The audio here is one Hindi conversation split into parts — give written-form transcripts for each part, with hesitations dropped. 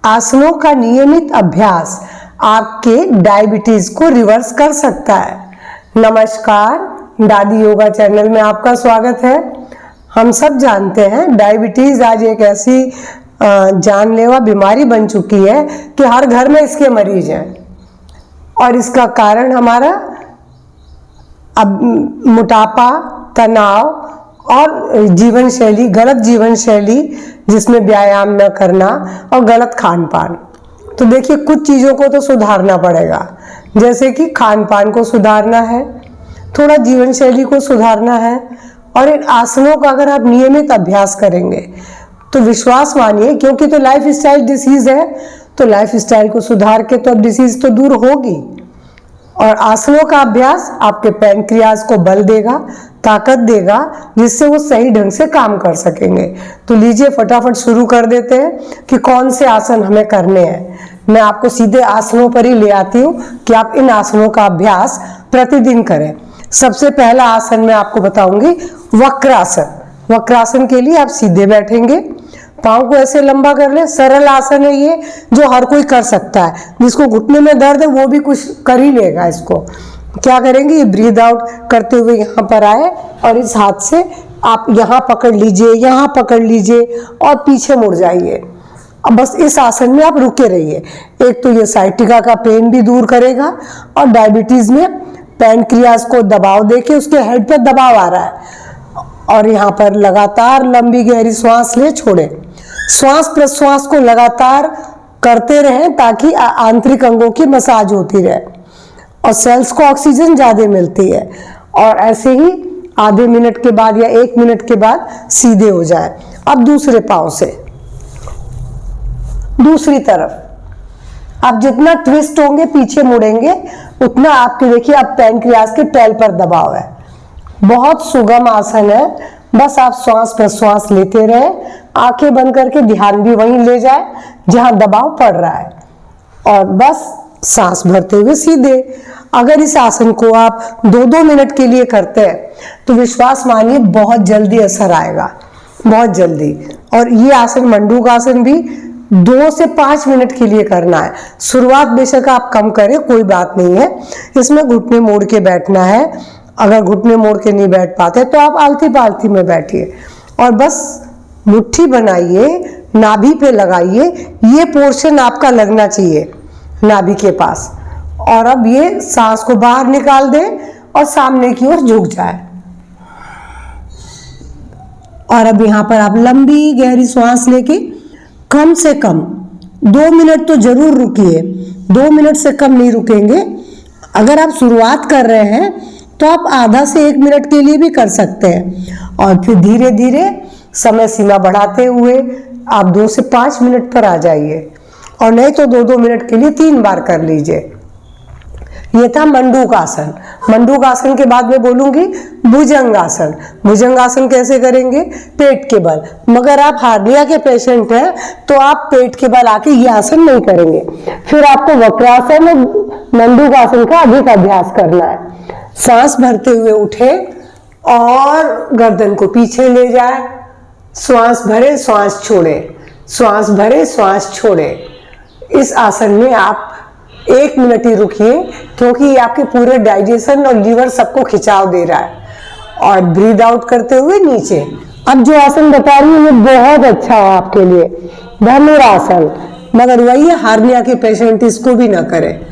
आसनों का नियमित अभ्यास आपके डायबिटीज को रिवर्स कर सकता है। नमस्कार, दादी योगा चैनल में आपका स्वागत है। हम सब जानते हैं डायबिटीज आज एक ऐसी जानलेवा बीमारी बन चुकी है कि हर घर में इसके मरीज हैं और इसका कारण हमारा अब मोटापा, तनाव और जीवन शैली, गलत जीवन शैली जिसमें व्यायाम न करना और गलत खान पान। तो देखिए, कुछ चीज़ों को तो सुधारना पड़ेगा, जैसे कि खान पान को सुधारना है, थोड़ा जीवन शैली को सुधारना है। और इन आसनों का अगर आप नियमित अभ्यास करेंगे तो विश्वास मानिए, क्योंकि तो लाइफ स्टाइल डिसीज है, तो लाइफ स्टाइल को सुधार के तो अब डिसीज तो दूर होगी। और आसनों का अभ्यास आपके पैनक्रियाज को बल देगा, ताकत देगा, जिससे वो सही ढंग से काम कर सकेंगे। तो लीजिए फटाफट शुरू कर देते हैं कि कौन से आसन हमें करने हैं। मैं आपको सीधे आसनों पर ही ले आती हूँ कि आप इन आसनों का अभ्यास प्रतिदिन करें। सबसे पहला आसन मैं आपको बताऊंगी वक्रासन। वक्रासन के लिए आप सीधे बैठेंगे, पाँव को ऐसे लंबा कर ले। सरल आसन है ये, जो हर कोई कर सकता है। जिसको घुटने में दर्द है वो भी कुछ कर ही लेगा। इसको क्या करेंगे, ये ब्रीद आउट करते हुए यहाँ पर आए और इस हाथ से आप यहाँ पकड़ लीजिए, यहाँ पकड़ लीजिए और पीछे मुड़ जाइए। अब बस इस आसन में आप रुके रहिए। एक तो ये साइटिका का पेन भी दूर करेगा और डायबिटीज में पैनक्रियाज को दबाव देके उसके हेड पर दबाव आ रहा है। और यहाँ पर लगातार लंबी गहरी सांस ले, छोड़े। श्वास प्रश्वास को लगातार करते रहें ताकि आंतरिक अंगों की मसाज होती रहे और सेल्स को ऑक्सीजन ज़्यादा मिलती है। और ऐसे ही आधे मिनट के बाद या 1 मिनट के बाद सीधे हो जाए। अब दूसरे पाँव से दूसरी तरफ आप जितना ट्विस्ट होंगे, पीछे मुड़ेंगे, उतना आपके देखिए अब पैनक्रियाज के टेल पर दबाव है। बहुत सुगम आसन है। बस आप श्वास प्रश्वास लेते रहे, आंखें बंद करके ध्यान भी वहीं ले जाए जहां दबाव पड़ रहा है और बस सांस भरते हुए सीधे। अगर इस आसन को आप 2-2 मिनट के लिए करते हैं तो विश्वास मानिए बहुत जल्दी असर आएगा, बहुत जल्दी। और ये आसन मंडूक आसन भी 2 से 5 मिनट के लिए करना है। शुरुआत बेशक आप कम करें, कोई बात नहीं है। इसमें घुटने मोड़ के बैठना है। अगर घुटने मोड़ के नहीं बैठ पाते तो आप आलती पालती में बैठिए और बस मुट्ठी बनाइए, नाभि पे लगाइए। ये पोर्शन आपका लगना चाहिए नाभि के पास। और अब ये सांस को बाहर निकाल दें और सामने की ओर झुक जाए। और अब यहाँ पर आप लंबी गहरी सांस लेके कम से कम 2 मिनट तो जरूर रुकिए। 2 मिनट से कम नहीं रुकेंगे। अगर आप शुरुआत कर रहे हैं तो आप आधा से 1 मिनट के लिए भी कर सकते हैं और फिर धीरे धीरे समय सीमा बढ़ाते हुए आप 2 से 5 मिनट पर आ जाइए। और नहीं तो 2-2 मिनट के लिए 3 बार कर लीजिए। ये था मंडूक आसन। मंडूक आसन के बाद मैं बोलूंगी भुजंगासन। भुजंगासन कैसे करेंगे, पेट के बल। मगर आप हार्निया के पेशेंट हैं तो आप पेट के बल आके ये आसन नहीं करेंगे। फिर आपको वक्रासन और मंडूक आसन का अधिक अभ्यास करना है। सांस भरते हुए उठे और गर्दन को पीछे ले जाए। श्वास भरे, श्वास छोड़े, श्वास भरे, श्वास छोड़े। इस आसन में आप 1 मिनट ही रुकिए, क्योंकि ये आपके पूरे डाइजेशन और लीवर सबको खिंचाव दे रहा है। और ब्रीद आउट करते हुए नीचे। अब जो आसन बता रही हूँ ये बहुत अच्छा है आपके लिए, धनुरासन। मगर वही हार्निया के पेशेंट इसको भी ना करें।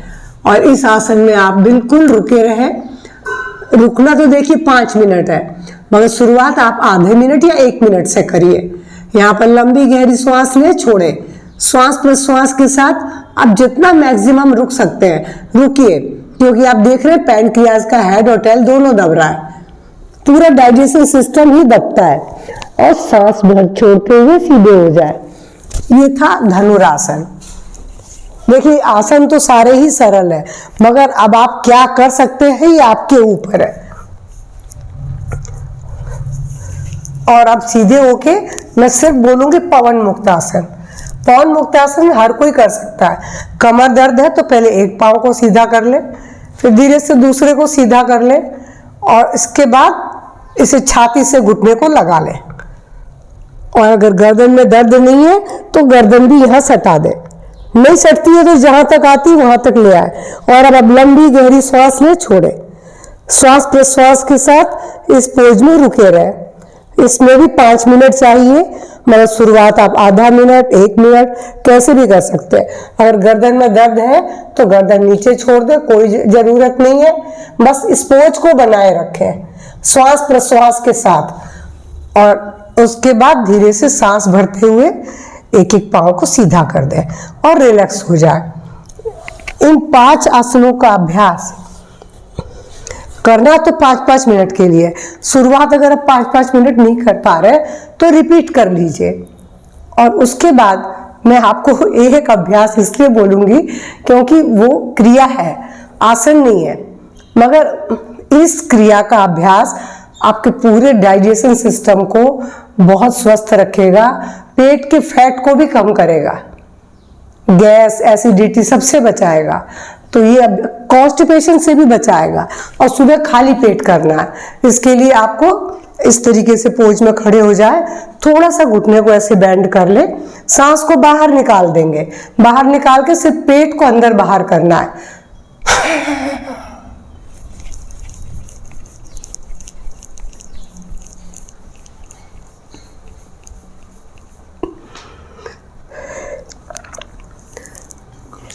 और इस आसन में आप बिल्कुल रुके रहें। रुकना तो देखिए 5 मिनट है, मगर शुरुआत आप आधे मिनट या 1 मिनट से करिए। यहाँ पर लंबी गहरी सांस ले, छोड़े। श्वास प्रश्वास के साथ आप जितना मैक्सिमम रुक सकते हैं रुकिए, क्योंकि आप देख रहे हैं पैनक्रियाज का हेड और टेल दोनों दब रहा है। पूरा डाइजेशन सिस्टम ही दबता है। और सांस भर छोड़ते हुए सीधे हो जाए। ये था धनुरासन। देखिए, आसन तो सारे ही सरल है, मगर अब आप क्या कर सकते हैं ये आपके ऊपर है। और अब सीधे होके मैं सिर्फ बोलूंगी पवन मुक्तासन। पवन मुक्तासन हर कोई कर सकता है। कमर दर्द है तो पहले एक पाँव को सीधा कर ले, फिर धीरे से दूसरे को सीधा कर ले और इसके बाद इसे छाती से घुटने को लगा ले। और अगर गर्दन में दर्द नहीं है तो गर्दन भी यहाँ सटा दे। नहीं सटती है तो जहां तक आती वहां तक ले आए। और अब लंबी गहरी सांस ले, छोड़े। श्वास प्रश्वास के साथ इस पोज में रुके रहे। इसमें भी 5 मिनट चाहिए, मतलब शुरुआत आप आधा मिनट, 1 मिनट कैसे भी कर सकते हैं। अगर गर्दन में दर्द है तो गर्दन नीचे छोड़ दे, कोई जरूरत नहीं है। बस इस पोज को बनाए रखें श्वास प्रश्वास के साथ। और उसके बाद धीरे से सांस भरते हुए एक एक पांव को सीधा कर दें और रिलैक्स हो जाए। इन 5 आसनों का अभ्यास करना तो 5-5 मिनट के लिए। शुरुआत अगर आप 5-5 मिनट नहीं कर पा रहे तो रिपीट कर लीजिए। और उसके बाद मैं आपको एक अभ्यास इसलिए बोलूंगी क्योंकि वो क्रिया है, आसन नहीं है, मगर इस क्रिया का अभ्यास आपके पूरे डाइजेशन सिस्टम को बहुत स्वस्थ रखेगा, पेट के फैट को भी कम करेगा, गैस, एसिडिटी सबसे बचाएगा। तो ये कॉन्स्टिपेशन से भी बचाएगा। और सुबह खाली पेट करना है। इसके लिए आपको इस तरीके से पोज में खड़े हो जाए, थोड़ा सा घुटने को ऐसे बेंड कर ले, सांस को बाहर निकाल देंगे। बाहर निकाल के सिर्फ पेट को अंदर बाहर करना है।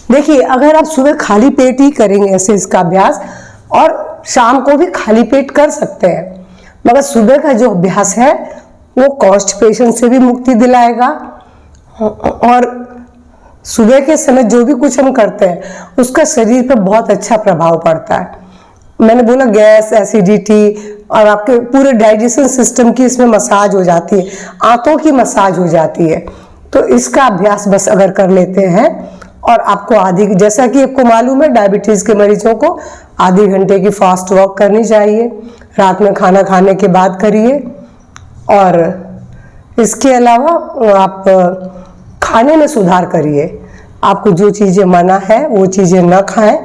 देखिए, अगर आप सुबह खाली पेट ही करेंगे ऐसे इसका अभ्यास, और शाम को भी खाली पेट कर सकते हैं, मगर सुबह का जो अभ्यास है वो कॉन्स्टिपेशन से भी मुक्ति दिलाएगा। और सुबह के समय जो भी कुछ हम करते हैं उसका शरीर पर बहुत अच्छा प्रभाव पड़ता है। मैंने बोला गैस, एसिडिटी और आपके पूरे डाइजेशन सिस्टम की इसमें मसाज हो जाती है, आंतों की मसाज हो जाती है। तो इसका अभ्यास बस अगर कर लेते हैं, और आपको जैसा कि आपको मालूम है डायबिटीज के मरीजों को आधे घंटे की फास्ट वॉक करनी चाहिए, रात में खाना खाने के बाद करिए। और इसके अलावा आप खाने में सुधार करिए। आपको जो चीज़ें मना है वो चीज़ें न खाएं।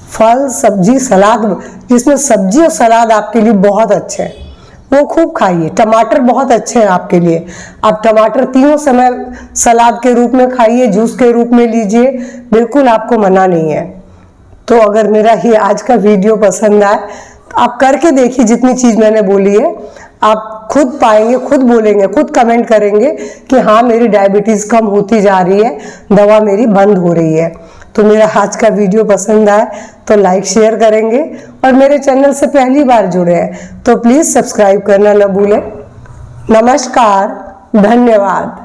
फल, सब्जी, सलाद, जिसमें सब्जी और सलाद आपके लिए बहुत अच्छे हैं वो खूब खाइए। टमाटर बहुत अच्छे हैं आपके लिए, आप टमाटर तीनों समय सलाद के रूप में खाइए, जूस के रूप में लीजिए, बिल्कुल आपको मना नहीं है। तो अगर मेरा ये आज का वीडियो पसंद आए तो आप करके देखिए, जितनी चीज़ मैंने बोली है आप खुद पाएंगे, खुद बोलेंगे, खुद कमेंट करेंगे कि हाँ मेरी डायबिटीज़ कम होती जा रही है, दवा मेरी बंद हो रही है। तो मेरा आज का वीडियो पसंद आए तो लाइक शेयर करेंगे, और मेरे चैनल से पहली बार जुड़े हैं तो प्लीज़ सब्सक्राइब करना न भूलें। नमस्कार, धन्यवाद।